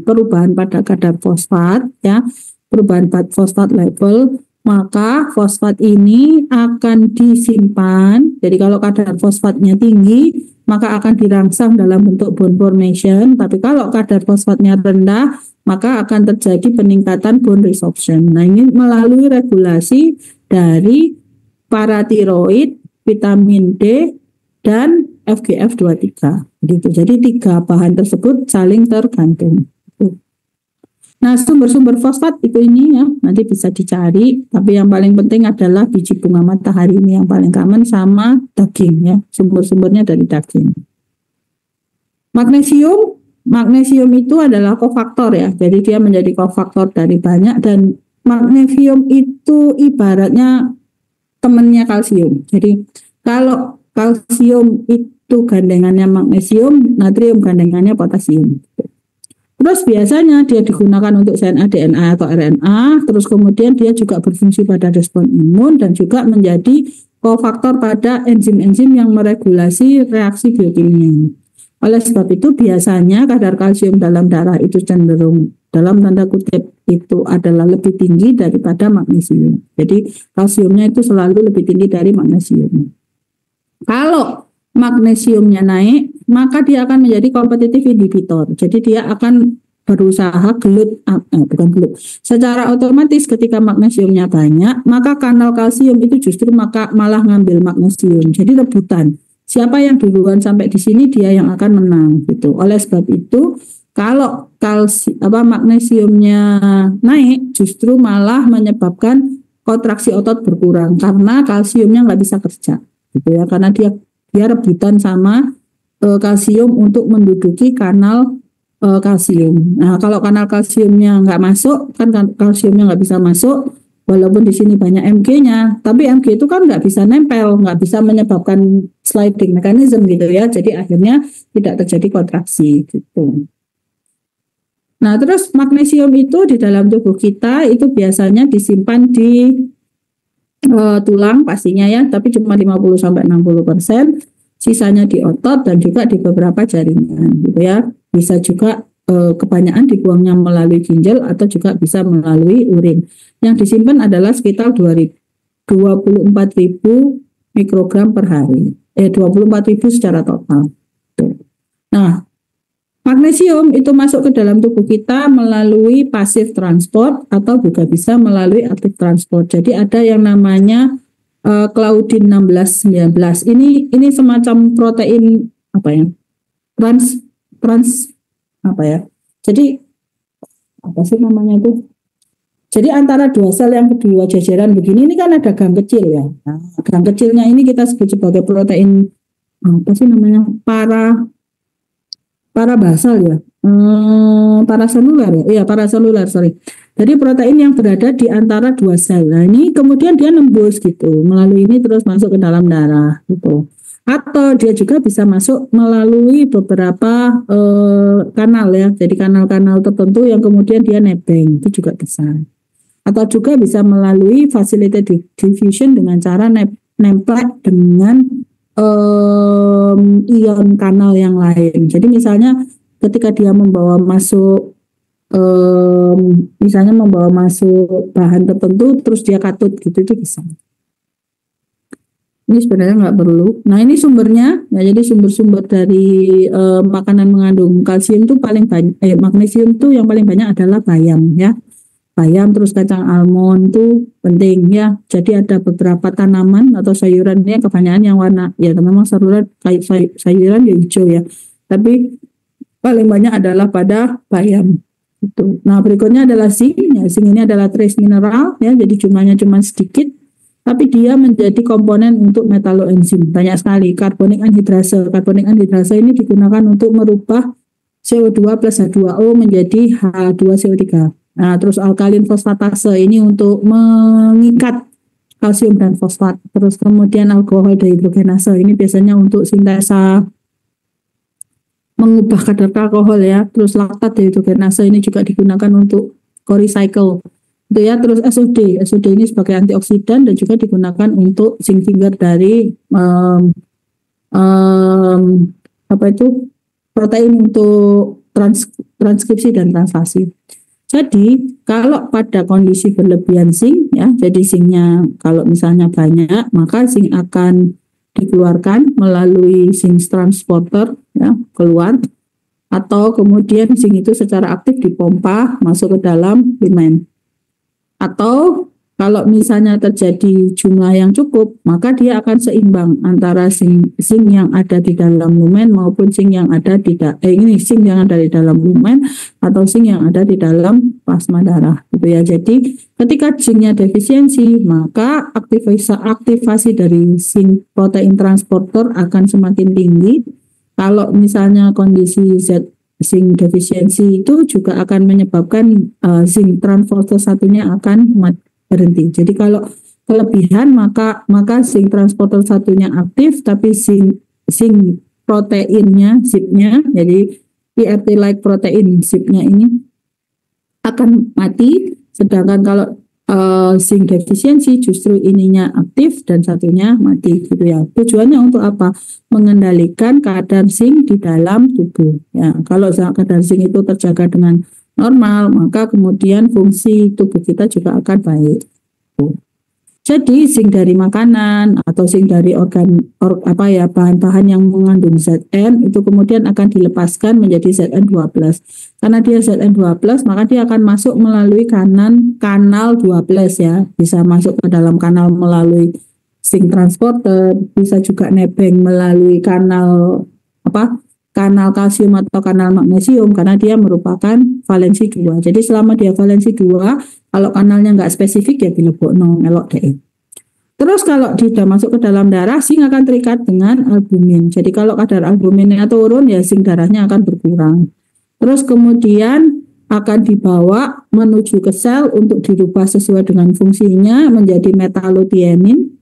Speaker 1: perubahan pada kadar fosfat, ya, perubahan fosfat level, maka fosfat ini akan disimpan. Jadi kalau kadar fosfatnya tinggi, maka akan dirangsang dalam bentuk bone formation. Tapi kalau kadar fosfatnya rendah, maka akan terjadi peningkatan bone resorption. Nah, ini melalui regulasi dari paratiroid, vitamin D, dan FGF23 gitu. Jadi 3 bahan tersebut saling tergantung. Nah, sumber-sumber fosfat itu ini ya, nanti bisa dicari, tapi yang paling penting adalah biji bunga matahari, ini yang paling common, sama daging ya. Sumber-sumbernya dari daging. Magnesium itu adalah kofaktor ya. Jadi dia menjadi kofaktor dari banyak, dan magnesium itu ibaratnya temannya kalsium. Jadi kalau kalsium itu gandengannya magnesium, natrium gandengannya potasium. Terus biasanya dia digunakan untuk DNA, DNA atau RNA, terus kemudian dia juga berfungsi pada respon imun dan juga menjadi kofaktor pada enzim-enzim yang meregulasi reaksi biokimia. Oleh sebab itu biasanya kadar kalsium dalam darah itu cenderung, dalam tanda kutip, itu adalah lebih tinggi daripada magnesium. Jadi kalsiumnya itu selalu lebih tinggi dari magnesium. Kalau magnesiumnya naik, maka dia akan menjadi kompetitif inhibitor. Jadi dia akan berusaha secara otomatis ketika magnesiumnya banyak, maka kanal kalsium itu justru malah ngambil magnesium. Jadi rebutan. Siapa yang duluan sampai di sini dia yang akan menang gitu. Oleh sebab itu, kalau magnesiumnya naik, justru malah menyebabkan kontraksi otot berkurang karena kalsiumnya nggak bisa kerja, gitu ya. Karena dia rebutan sama kalsium untuk menduduki kanal kalsium. Nah, kalau kanal kalsiumnya nggak masuk, kan kalsiumnya nggak bisa masuk, walaupun di sini banyak Mg-nya, tapi Mg itu kan nggak bisa nempel, nggak bisa menyebabkan sliding mechanism gitu ya. Jadi akhirnya tidak terjadi kontraksi gitu. Nah, terus magnesium itu di dalam tubuh kita itu biasanya disimpan di tulang pastinya ya, tapi cuma 50-60%. Sisanya di otot dan juga di beberapa jaringan gitu ya. Bisa juga kebanyakan dibuangnya melalui ginjal atau juga bisa melalui urin. Yang disimpan adalah sekitar 24.000 mikrogram per hari. 24.000 secara total. Nah, magnesium itu masuk ke dalam tubuh kita melalui passive transport atau juga bisa melalui active transport. Jadi ada yang namanya Claudin 16-19. Ini semacam protein apa ya? Trans apa ya? Jadi apa sih namanya itu? Jadi antara dua sel yang kedua jajaran begini, ini kan ada gang kecil ya. Nah, gang kecilnya ini kita sebut sebagai protein apa sih namanya? Parabasal ya. Paraselular ya. Iya, paraselular, sorry. Jadi protein yang berada di antara dua sel. Nah, ini kemudian dia nembus gitu, melalui ini terus masuk ke dalam darah gitu. Atau dia juga bisa masuk melalui beberapa kanal ya. Jadi kanal-kanal tertentu yang kemudian dia nebeng, itu juga bisa. Atau juga bisa melalui facilitated diffusion dengan cara nempel dengan ion kanal yang lain. Jadi misalnya ketika dia membawa masuk misalnya membawa masuk bahan tertentu terus dia katut gitu, itu bisa. Ini sebenarnya nggak perlu. Nah, ini sumbernya ya, jadi sumber-sumber dari makanan mengandung kalsium itu paling banyak, magnesium itu yang paling banyak adalah bayam ya. Bayam terus kacang almond itu penting ya. Jadi ada beberapa tanaman atau sayurannya kebanyakan yang warna ya, memang sayuran ya hijau ya. Tapi paling banyak adalah pada bayam. Itu. Nah, berikutnya adalah zinc. Ya, zinc ini adalah trace mineral ya, jadi jumlahnya cuma sedikit, tapi dia menjadi komponen untuk metaloenzim. Banyak sekali. Karbonik anhidrase. Karbonik anhidrase ini digunakan untuk merubah CO2 plus H2O menjadi H2CO3. Nah, terus alkalin fosfatase ini untuk mengikat kalsium dan fosfat. Terus kemudian alkohol dehidrogenase ini biasanya untuk sintesa mengubah kadar alkohol ya. Terus laktat dehidrogenase ini juga digunakan untuk co-recycle itu ya. Terus SOD ini sebagai antioksidan dan juga digunakan untuk zinc finger dari protein untuk transkripsi dan translasi. Jadi kalau pada kondisi berlebihan zinc ya, jadi zincnya kalau misalnya banyak, maka zinc akan dikeluarkan melalui zinc transporter ya, keluar, atau kemudian zinc itu secara aktif dipompa masuk ke dalam lumen. Atau kalau misalnya terjadi jumlah yang cukup, maka dia akan seimbang antara zinc yang ada di dalam lumen maupun zinc yang ada zinc yang ada di dalam lumen atau zinc yang ada di dalam plasma darah gitu ya. Jadi ketika zincnya defisiensi, maka aktivasi dari zinc protein transporter akan semakin tinggi. Kalau misalnya kondisi zinc defisiensi itu juga akan menyebabkan zinc transporter satunya akan berhenti. Jadi kalau kelebihan maka zinc transporter satunya aktif, tapi zinc proteinnya, ZIP-nya, jadi PRT-like protein ZIP-nya ini akan mati. Sedangkan kalau zinc defisiensi justru ininya aktif dan satunya mati gitu ya. Tujuannya untuk apa? Mengendalikan kadar zinc di dalam tubuh. Ya, kalau kadar zinc itu terjaga dengan normal, maka kemudian fungsi tubuh kita juga akan baik. Jadi zinc dari makanan atau zinc dari bahan-bahan yang mengandung Zn itu kemudian akan dilepaskan menjadi Zn2+. Karena dia Zn2+, maka dia akan masuk melalui kanal 2+, ya. Bisa masuk ke dalam kanal melalui zinc transporter, bisa juga nebeng melalui kanal kalsium atau kanal magnesium, karena dia merupakan valensi 2. Jadi selama dia valensi 2, kalau kanalnya nggak spesifik ya dilebokno melok deh. Terus kalau sudah masuk ke dalam darah, zinc akan terikat dengan albumin. Jadi kalau kadar albuminnya turun, ya zinc darahnya akan berkurang. Terus kemudian akan dibawa menuju ke sel untuk dirubah sesuai dengan fungsinya menjadi metallothionin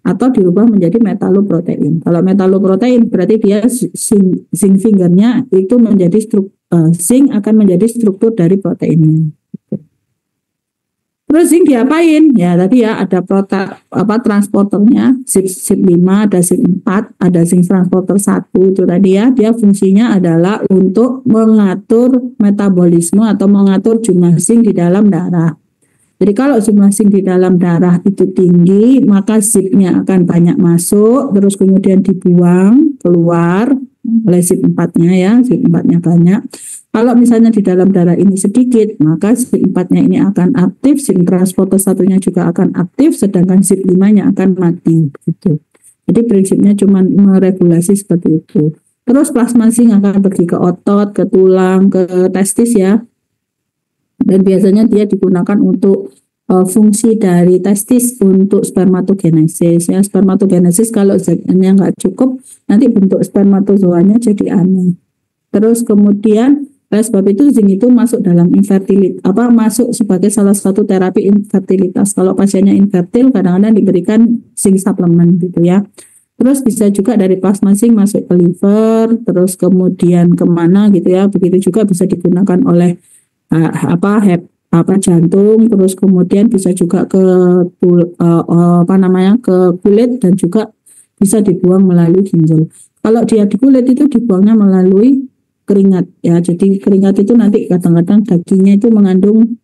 Speaker 1: atau dirubah menjadi metalloprotein. Kalau metalloprotein berarti dia zinc fingernya itu menjadi zinc akan menjadi struktur dari proteinnya. Terus zinc diapain? Ya tadi ya ada transporternya SIP5, ada SIP4, ada zinc transporter 1 itu tadi ya. Dia fungsinya adalah untuk mengatur metabolisme atau mengatur jumlah zinc di dalam darah. Jadi kalau jumlah zinc di dalam darah itu tinggi, maka SIP-nya akan banyak masuk, terus kemudian dibuang keluar oleh SIP4-nya ya, SIP4-nya banyak. Kalau misalnya di dalam darah ini sedikit, maka SIP4-nya ini akan aktif, zinc transporter 1-nya juga akan aktif, sedangkan SIP5-nya akan mati. Gitu. Jadi prinsipnya cuma meregulasi seperti itu. Terus plasma zinc akan pergi ke otot, ke tulang, ke testis ya. Dan biasanya dia digunakan untuk fungsi dari testis untuk spermatogenesis ya. Spermatogenesis kalau Zn-nya nggak cukup, nanti bentuk spermatozoanya jadi aneh. Terus kemudian oleh sebab itu zinc itu masuk dalam masuk sebagai salah satu terapi infertilitas. Kalau pasiennya infertil kadang-kadang diberikan zinc suplemen gitu ya. Terus bisa juga dari plasma zinc masuk ke liver, terus kemudian kemana gitu ya. Begitu juga bisa digunakan oleh jantung, terus kemudian bisa juga ke kulit dan juga bisa dibuang melalui ginjal. Kalau dia di kulit itu dibuangnya melalui keringat ya. Jadi keringat itu nanti kadang-kadang dagingnya itu mengandung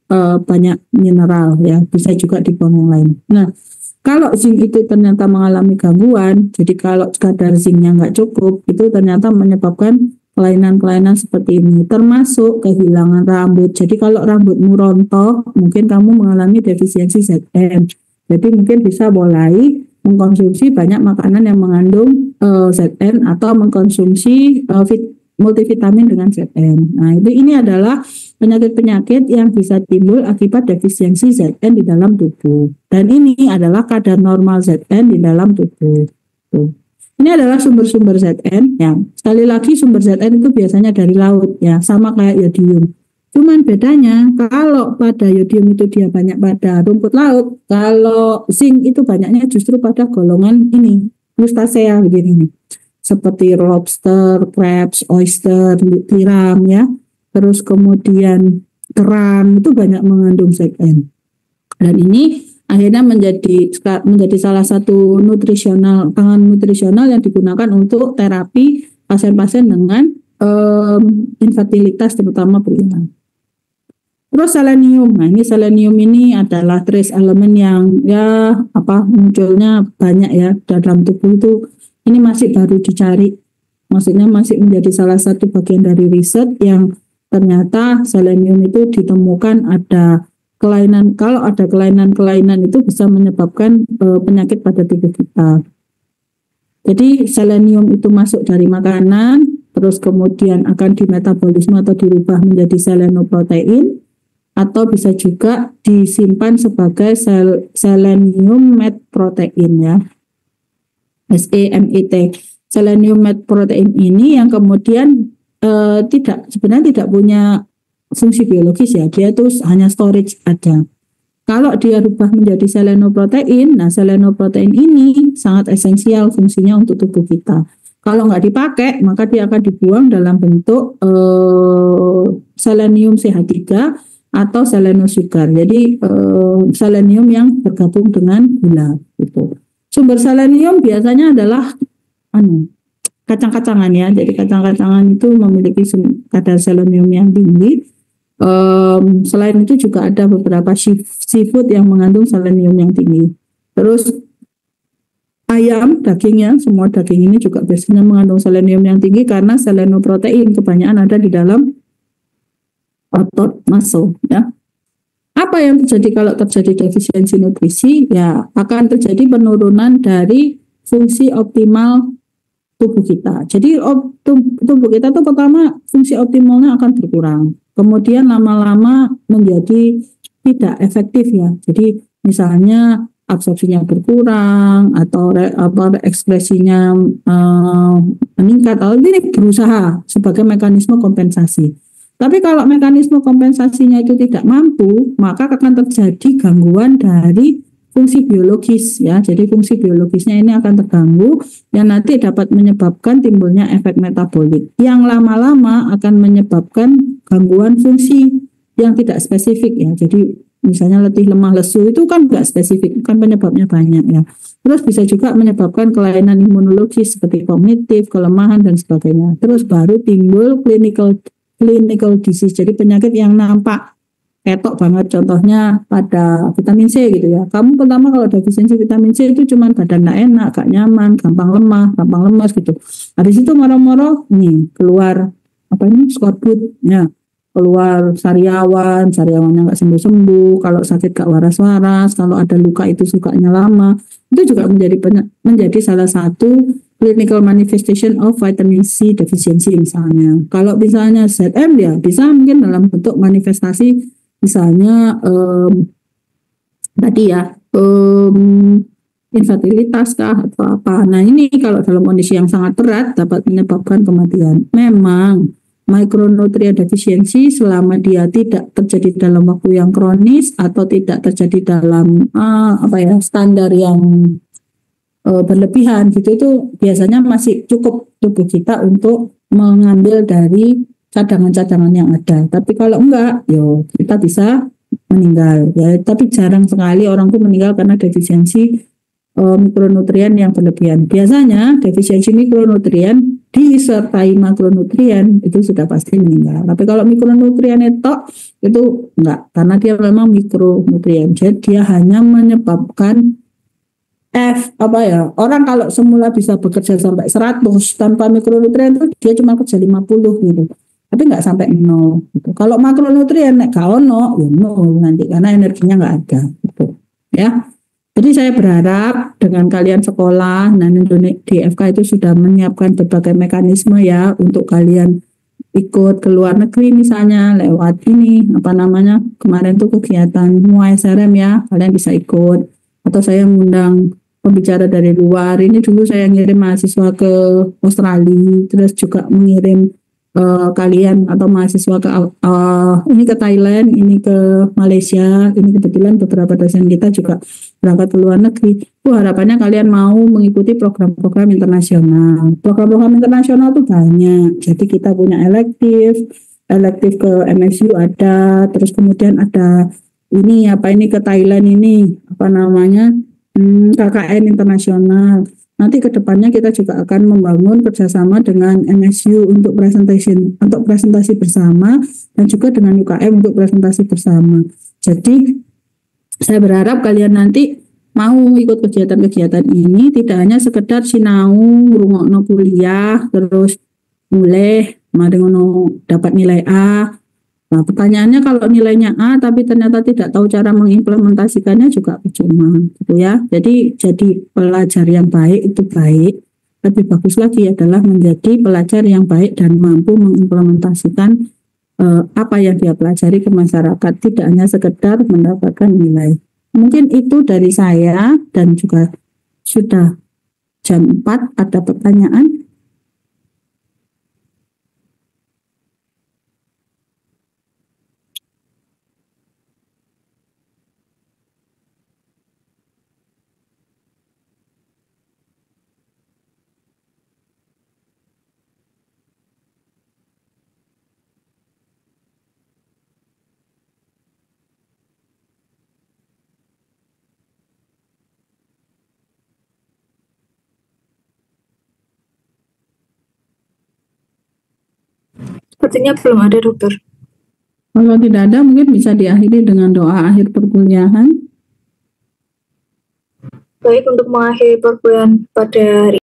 Speaker 1: banyak mineral ya, bisa juga dibuang yang lain. Nah, kalau zinc itu ternyata mengalami gangguan, jadi kalau kadar zincnya nggak cukup, itu ternyata menyebabkan kelainan-kelainan seperti ini, termasuk kehilangan rambut. Jadi kalau rambutmu rontok, mungkin kamu mengalami defisiensi Zn. Jadi mungkin bisa mulai mengkonsumsi banyak makanan yang mengandung Zn atau mengkonsumsi multivitamin dengan Zn. Nah, ini adalah penyakit-penyakit yang bisa timbul akibat defisiensi Zn di dalam tubuh. Dan ini adalah kadar normal Zn di dalam tubuh. Ini adalah sumber-sumber Zn. Ya. Sekali lagi sumber Zn itu biasanya dari laut, ya, sama kayak yodium. Cuman bedanya kalau pada yodium itu dia banyak pada rumput laut, kalau zinc itu banyaknya justru pada golongan ini, crustacea begini nih. Seperti lobster, crabs, oyster, tiram ya. Terus kemudian kerang itu banyak mengandung Zn. Dan ini akhirnya menjadi salah satu pangan nutrisional yang digunakan untuk terapi pasien-pasien dengan infertilitas terutama pria. Terus selenium. Nah, ini selenium ini adalah trace elemen yang munculnya banyak ya dalam tubuh itu. Ini masih baru dicari, maksudnya masih menjadi salah satu bagian dari riset yang ternyata selenium itu ditemukan ada kelainan. Kalau ada kelainan-kelainan itu bisa menyebabkan penyakit pada tubuh kita. Jadi selenium itu masuk dari makanan, terus kemudian akan dimetabolisme atau dirubah menjadi selenoprotein, atau bisa juga disimpan sebagai selenium met protein ya. SEMET. Selenium met protein ini yang kemudian sebenarnya tidak punya fungsi biologis ya, dia itu hanya storage aja. Kalau dia rubah menjadi selenoprotein, nah selenoprotein ini sangat esensial fungsinya untuk tubuh kita. Kalau nggak dipakai, maka dia akan dibuang dalam bentuk selenium CH3 atau selenosugar. Jadi selenium yang bergabung dengan gula gitu. Sumber selenium biasanya adalah kacang-kacangan ya. Jadi kacang-kacangan itu memiliki kadar selenium yang tinggi. Selain itu juga ada beberapa seafood yang mengandung selenium yang tinggi. Terus ayam, dagingnya, semua daging ini juga biasanya mengandung selenium yang tinggi karena selenoprotein kebanyakan ada di dalam otot muscle, ya. Apa yang terjadi kalau terjadi defisiensi nutrisi? Ya, akan terjadi penurunan dari fungsi optimal tubuh kita. Jadi tubuh kita tuh pertama fungsi optimalnya akan berkurang. Kemudian lama-lama menjadi tidak efektif ya. Jadi misalnya absorpsinya berkurang atau ekspresinya meningkat. Atau ini berusaha sebagai mekanisme kompensasi. Tapi kalau mekanisme kompensasinya itu tidak mampu, maka akan terjadi gangguan dari fungsi biologis ya. Jadi fungsi biologisnya ini akan terganggu yang nanti dapat menyebabkan timbulnya efek metabolik yang lama-lama akan menyebabkan gangguan fungsi yang tidak spesifik ya. Jadi misalnya letih, lemah, lesu itu kan nggak spesifik, kan penyebabnya banyak ya. Terus bisa juga menyebabkan kelainan imunologis seperti kognitif, kelemahan dan sebagainya. Terus baru timbul clinical disease, jadi penyakit yang nampak ketok banget, contohnya pada vitamin C gitu ya. Kamu pertama kalau defisiensi vitamin C itu cuma badan gak enak, gak nyaman, gampang lemah, gampang lemas gitu. Habis itu moro-moro nih keluar apa ini skorbut ya, keluar sariawan yang gak sembuh-sembuh, kalau sakit gak waras-waras, kalau ada luka itu sukanya lama. Itu juga menjadi salah satu clinical manifestation of vitamin C deficiency misalnya. Kalau misalnya ZM ya bisa mungkin dalam bentuk manifestasi misalnya tadi ya infertilitas kah atau apa. Nah ini kalau dalam kondisi yang sangat berat dapat menyebabkan kematian. Memang mikronutrien defisiensi selama dia tidak terjadi dalam waktu yang kronis atau tidak terjadi dalam standar yang berlebihan gitu, itu biasanya masih cukup tubuh kita untuk mengambil dari cadangan-cadangan yang ada. Tapi kalau enggak, yo kita bisa meninggal ya. Tapi jarang sekali orang tuh meninggal karena defisiensi mikronutrien yang berlebihan. Biasanya defisiensi mikronutrien disertai makronutrien itu sudah pasti meninggal. Tapi kalau mikronutrien itu enggak, karena dia memang mikronutrien. Jadi dia hanya menyebabkan orang kalau semula bisa bekerja sampai 100 tanpa mikronutrien itu dia cuma kerja 50 gitu, tapi nggak sampai 0 gitu. Kalau makronutrien nek gak ono ya 0 nanti karena energinya nggak ada gitu ya. Jadi saya berharap dengan kalian sekolah, nah DFK itu sudah menyiapkan berbagai mekanisme ya untuk kalian ikut ke luar negeri misalnya lewat ini kemarin tuh kegiatan MUASRM ya, kalian bisa ikut, atau saya mengundang pembicara dari luar. Ini dulu saya ngirim mahasiswa ke Australia, terus juga mengirim kalian atau mahasiswa ini ke Thailand, ini ke Malaysia, ini kebetulan beberapa dosen kita juga berangkat ke luar negeri. Harapannya kalian mau mengikuti program-program internasional. Program-program internasional tuh banyak. Jadi kita punya elektif ke MSU ada, terus kemudian ada ini ke Thailand ini KKN internasional. Nanti ke depannya kita juga akan membangun kerjasama dengan MSU untuk presentasi bersama dan juga dengan UKM untuk presentasi bersama. Jadi saya berharap kalian nanti mau ikut kegiatan-kegiatan ini, tidak hanya sekedar sinau ngrungokno kuliah terus mulai mari ngono dapat nilai A. Nah, pertanyaannya kalau nilainya A tapi ternyata tidak tahu cara mengimplementasikannya juga percuma gitu ya. Jadi pelajar yang baik itu baik. Lebih bagus lagi adalah menjadi pelajar yang baik dan mampu mengimplementasikan apa yang dia pelajari ke masyarakat, tidak hanya sekedar mendapatkan nilai. Mungkin itu dari saya dan juga sudah jam 4, ada pertanyaan?
Speaker 2: Sepertinya belum ada, dokter.
Speaker 1: Kalau tidak ada, mungkin bisa diakhiri dengan doa akhir perkuliahan.
Speaker 2: Baik, untuk mengakhiri perkuliahan pada hari